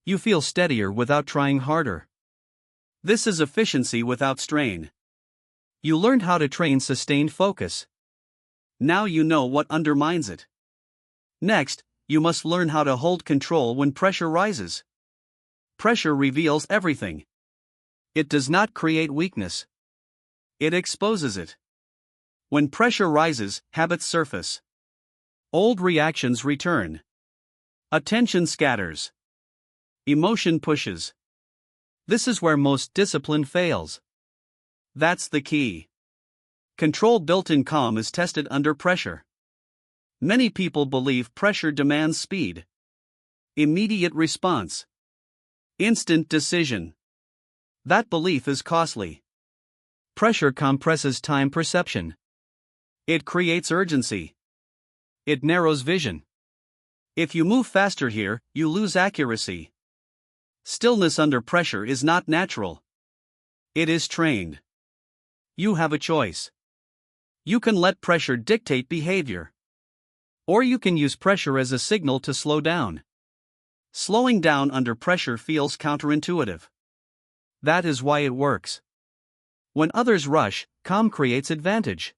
You feel steadier without trying harder. This is efficiency without strain. You learned how to train sustained focus. Now you know what undermines it. Next, you must learn how to hold control when pressure rises. Pressure reveals everything. It does not create weakness. It exposes it. When pressure rises, habits surface. Old reactions return. Attention scatters. Emotion pushes. This is where most discipline fails. That's the key. Control built in calm is tested under pressure. Many people believe pressure demands speed. Immediate response. Instant decision. That belief is costly. Pressure compresses time perception. It creates urgency. It narrows vision. If you move faster here, you lose accuracy. Stillness under pressure is not natural. It is trained. You have a choice. You can let pressure dictate behavior. Or you can use pressure as a signal to slow down. Slowing down under pressure feels counterintuitive. That is why it works. When others rush, calm creates advantage.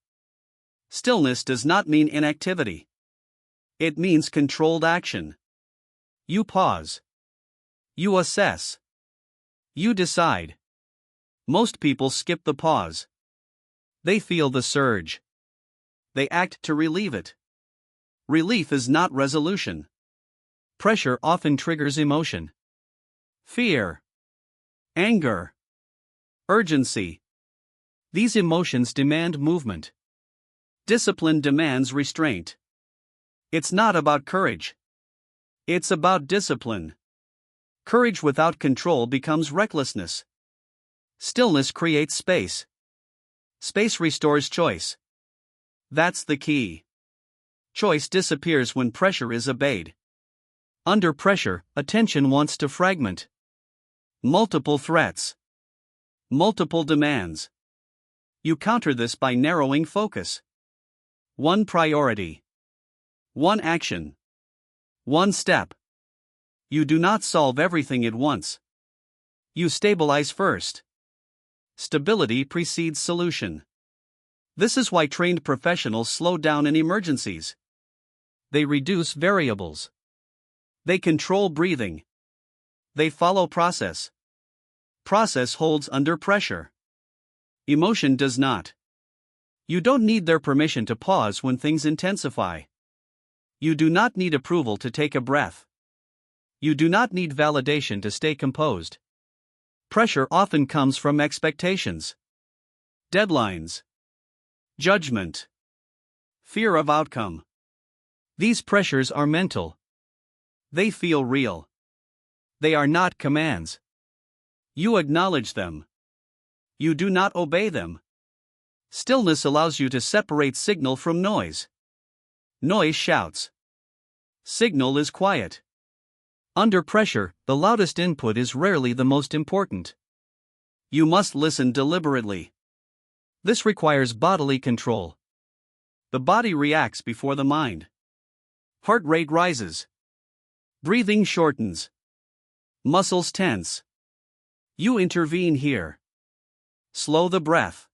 Stillness does not mean inactivity. It means controlled action. You pause. You assess. You decide. Most people skip the pause. They feel the surge. They act to relieve it. Relief is not resolution. Pressure often triggers emotion. Fear. Anger. Urgency. These emotions demand movement. Discipline demands restraint. It's not about courage. It's about discipline. Courage without control becomes recklessness. Stillness creates space. Space restores choice. That's the key. Choice disappears when pressure is obeyed. Under pressure, attention wants to fragment. Multiple threats. Multiple demands. You counter this by narrowing focus. One priority. One action. One step. You do not solve everything at once. You stabilize first. Stability precedes solution. This is why trained professionals slow down in emergencies. They reduce variables. They control breathing. They follow process. Process holds under pressure. Emotion does not. You don't need their permission to pause when things intensify. You do not need approval to take a breath. You do not need validation to stay composed. Pressure often comes from expectations, deadlines, judgment, fear of outcome. These pressures are mental. They feel real. They are not commands. You acknowledge them. You do not obey them. Stillness allows you to separate signal from noise. Noise shouts. Signal is quiet. Under pressure, the loudest input is rarely the most important. You must listen deliberately. This requires bodily control. The body reacts before the mind. Heart rate rises. Breathing shortens. Muscles tense. You intervene here. Slow the breath.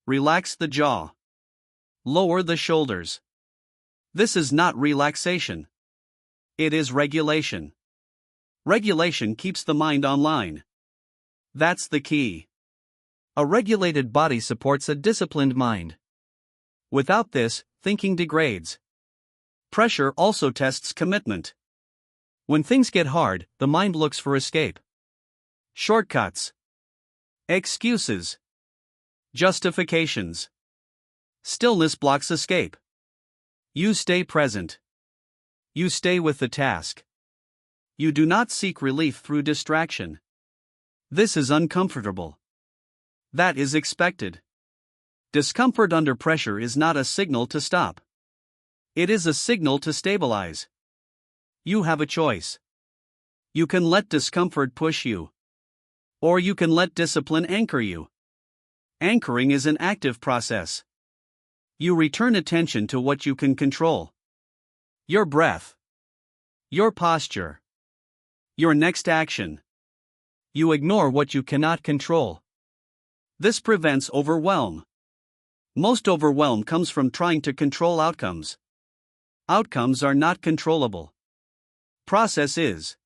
Relax the jaw. Lower the shoulders. This is not relaxation. It is regulation. Regulation keeps the mind online. That's the key. A regulated body supports a disciplined mind. Without this, thinking degrades. Pressure also tests commitment. When things get hard, the mind looks for escape. Shortcuts. Excuses. Justifications. Stillness blocks escape. You stay present. You stay with the task. You do not seek relief through distraction. This is uncomfortable. That is expected. Discomfort under pressure is not a signal to stop. It is a signal to stabilize. You have a choice. You can let discomfort push you. Or you can let discipline anchor you. Anchoring is an active process. You return attention to what you can control. Your breath. Your posture. Your next action. You ignore what you cannot control. This prevents overwhelm. Most overwhelm comes from trying to control outcomes. Outcomes are not controllable. Process is.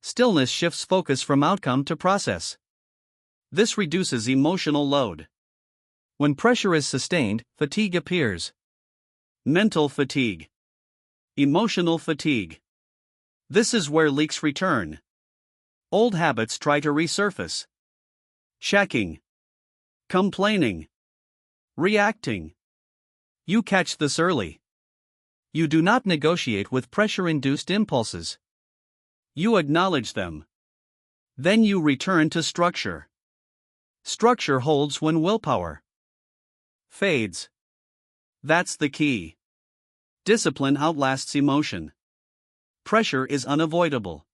Stillness shifts focus from outcome to process. This reduces emotional load. When pressure is sustained, fatigue appears. Mental fatigue. Emotional fatigue. This is where leaks return. Old habits try to resurface. Checking. Complaining. Reacting. You catch this early. You do not negotiate with pressure-induced impulses. You acknowledge them. Then you return to structure. Structure holds when willpower fades. That's the key. Discipline outlasts emotion. Pressure is unavoidable.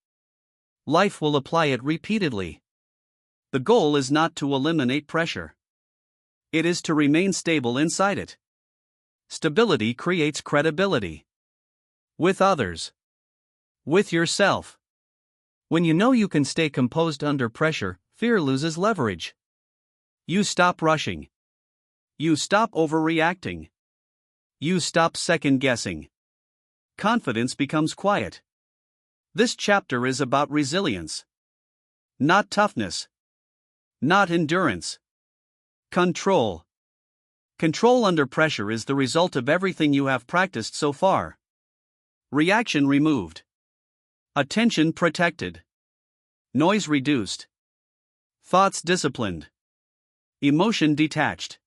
Life will apply it repeatedly. The goal is not to eliminate pressure. It is to remain stable inside it. Stability creates credibility. With others. With yourself. When you know you can stay composed under pressure, fear loses leverage. You stop rushing. You stop overreacting. You stop second-guessing. Confidence becomes quiet. This chapter is about resilience. Not toughness. Not endurance. Control. Control under pressure is the result of everything you have practiced so far. Reaction removed. Attention protected. Noise reduced. Thoughts disciplined. Emotion detached.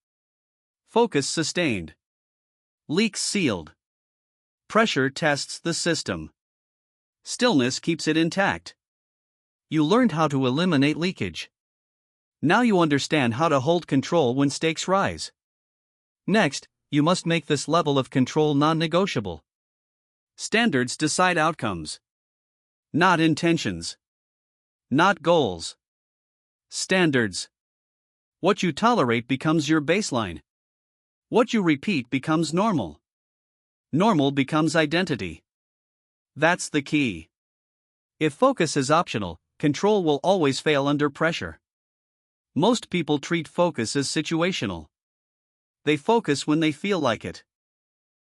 Focus sustained. Leaks sealed. Pressure tests the system. Stillness keeps it intact. You learned how to eliminate leakage. Now you understand how to hold control when stakes rise. Next, you must make this level of control non-negotiable. Standards decide outcomes. Not intentions. Not goals. Standards. What you tolerate becomes your baseline. What you repeat becomes normal. Normal becomes identity. That's the key. If focus is optional, control will always fail under pressure. Most people treat focus as situational. They focus when they feel like it.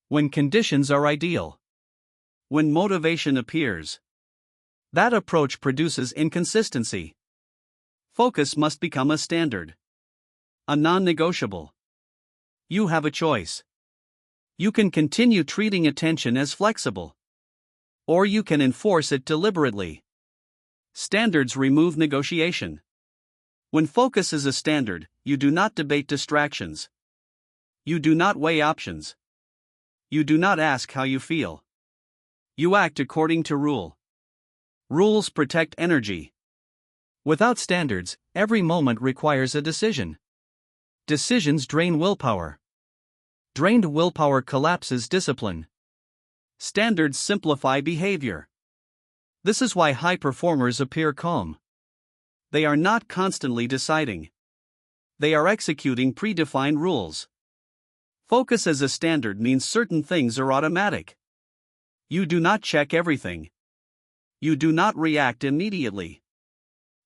When conditions are ideal. When motivation appears. That approach produces inconsistency. Focus must become a standard. A non-negotiable. You have a choice. You can continue treating attention as flexible. Or you can enforce it deliberately. Standards remove negotiation. When focus is a standard, you do not debate distractions. You do not weigh options. You do not ask how you feel. You act according to rule. Rules protect energy. Without standards, every moment requires a decision. Decisions drain willpower. Drained willpower collapses discipline. Standards simplify behavior. This is why high performers appear calm. They are not constantly deciding. They are executing predefined rules. Focus as a standard means certain things are automatic. You do not check everything. You do not react immediately.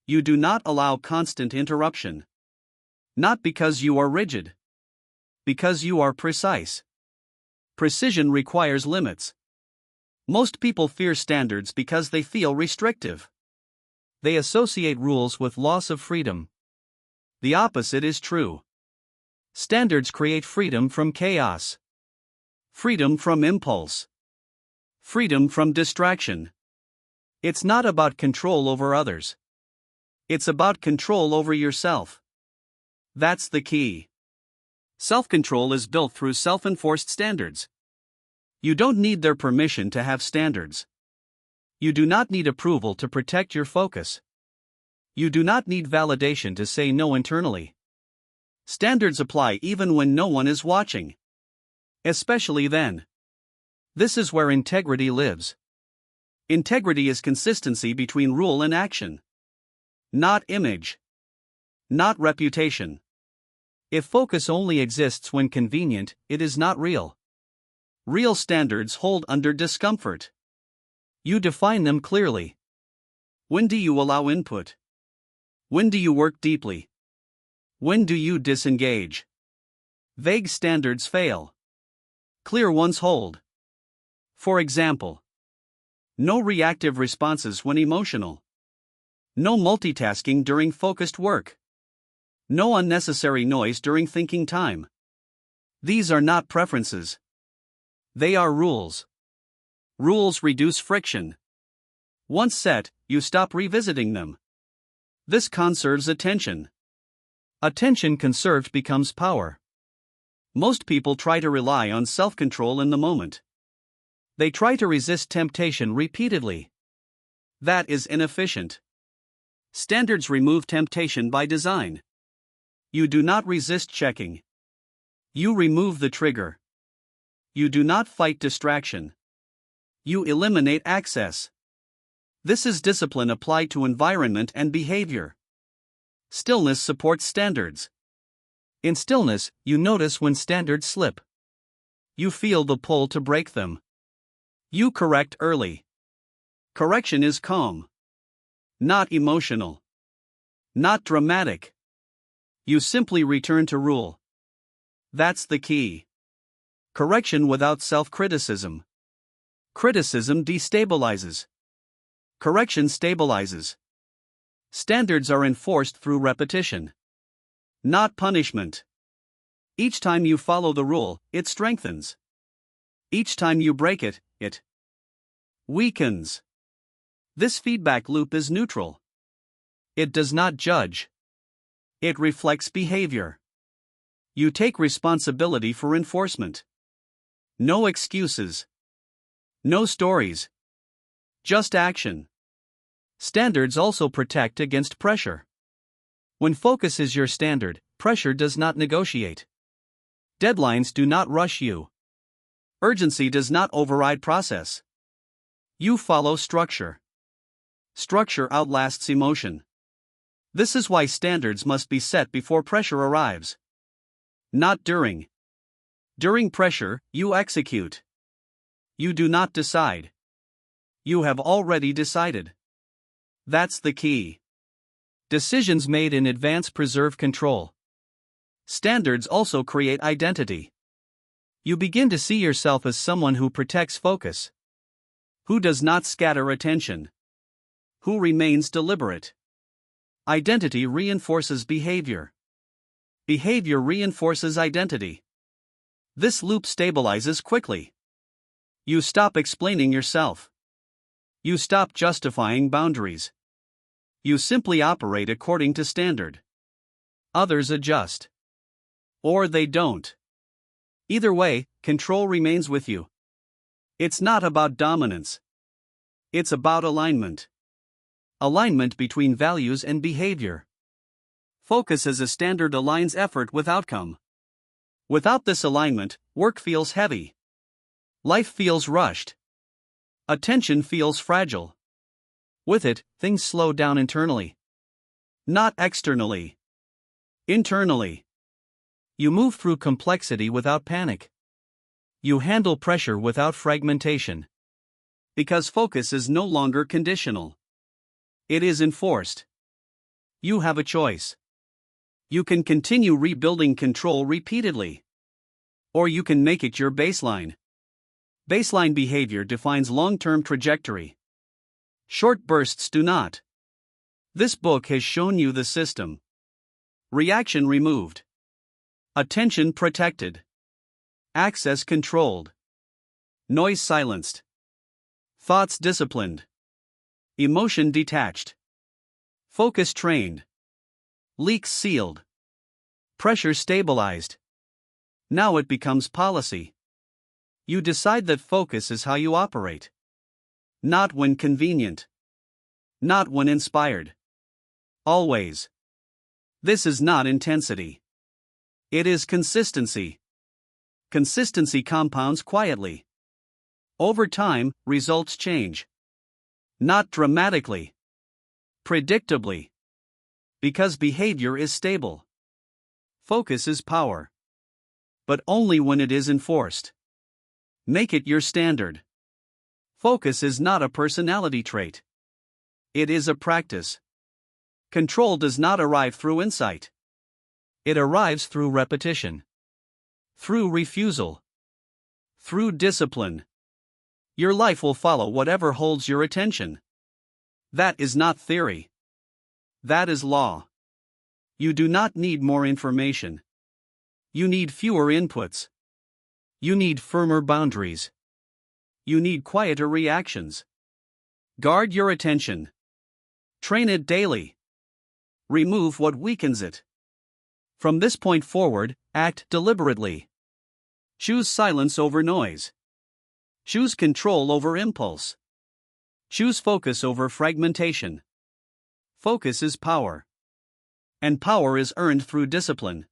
You do not allow constant interruption. Not because you are rigid. Because you are precise. Precision requires limits. Most people fear standards because they feel restrictive. They associate rules with loss of freedom. The opposite is true. Standards create freedom from chaos. Freedom from impulse. Freedom from distraction. It's not about control over others. It's about control over yourself. That's the key. Self-control is built through self-enforced standards. You don't need their permission to have standards. You do not need approval to protect your focus. You do not need validation to say no internally. Standards apply even when no one is watching. Especially then. This is where integrity lives. Integrity is consistency between rule and action. Not image. Not reputation. If focus only exists when convenient, it is not real. Real standards hold under discomfort. You define them clearly. When do you allow input? When do you work deeply? When do you disengage? Vague standards fail. Clear ones hold. For example, no reactive responses when emotional. No multitasking during focused work. No unnecessary noise during thinking time. These are not preferences. They are rules. Rules reduce friction. Once set, you stop revisiting them. This conserves attention. Attention conserved becomes power. Most people try to rely on self-control in the moment. They try to resist temptation repeatedly. That is inefficient. Standards remove temptation by design. You do not resist checking. You remove the trigger. You do not fight distraction. You eliminate access. This is discipline applied to environment and behavior. Stillness supports standards. In stillness, you notice when standards slip. You feel the pull to break them. You correct early. Correction is calm. Not emotional. Not dramatic. You simply return to rule. That's the key. Correction without self-criticism. Criticism destabilizes. Correction stabilizes. Standards are enforced through repetition. Not punishment. Each time you follow the rule, it strengthens. Each time you break it, it weakens. This feedback loop is neutral. It does not judge. It reflects behavior. You take responsibility for enforcement. No excuses. No stories. Just action. Standards also protect against pressure. When focus is your standard, pressure does not negotiate. Deadlines do not rush you. Urgency does not override process. You follow structure. Structure outlasts emotion. This is why standards must be set before pressure arrives. Not during. During pressure, you execute. You do not decide. You have already decided. That's the key. Decisions made in advance preserve control. Standards also create identity. You begin to see yourself as someone who protects focus, who does not scatter attention, who remains deliberate. Identity reinforces behavior. Behavior reinforces identity. This loop stabilizes quickly. You stop explaining yourself. You stop justifying boundaries. You simply operate according to standard. Others adjust. Or they don't. Either way, control remains with you. It's not about dominance. It's about alignment. Alignment between values and behavior. Focus as a standard aligns effort with outcome. Without this alignment, work feels heavy. Life feels rushed. Attention feels fragile. With it, things slow down internally. Not externally. Internally. You move through complexity without panic. You handle pressure without fragmentation. Because focus is no longer conditional. It is enforced. You have a choice. You can continue rebuilding control repeatedly. Or you can make it your baseline. Baseline behavior defines long-term trajectory. Short bursts do not. This book has shown you the system. Reaction removed. Attention protected. Access controlled. Noise silenced. Thoughts disciplined. Emotion detached. Focus trained. Leaks sealed. Pressure stabilized. Now it becomes policy. You decide that focus is how you operate. Not when convenient. Not when inspired. Always. This is not intensity. It is consistency. Consistency compounds quietly. Over time, results change. Not dramatically. Predictably. Because behavior is stable. Focus is power. But only when it is enforced. Make it your standard. Focus is not a personality trait. It is a practice. Control does not arrive through insight. It arrives through repetition. Through refusal. Through discipline. Your life will follow whatever holds your attention. That is not theory. That is law. You do not need more information. You need fewer inputs. You need firmer boundaries. You need quieter reactions. Guard your attention. Train it daily. Remove what weakens it. From this point forward, act deliberately. Choose silence over noise. Choose control over impulse. Choose focus over fragmentation. Focus is power. And power is earned through discipline.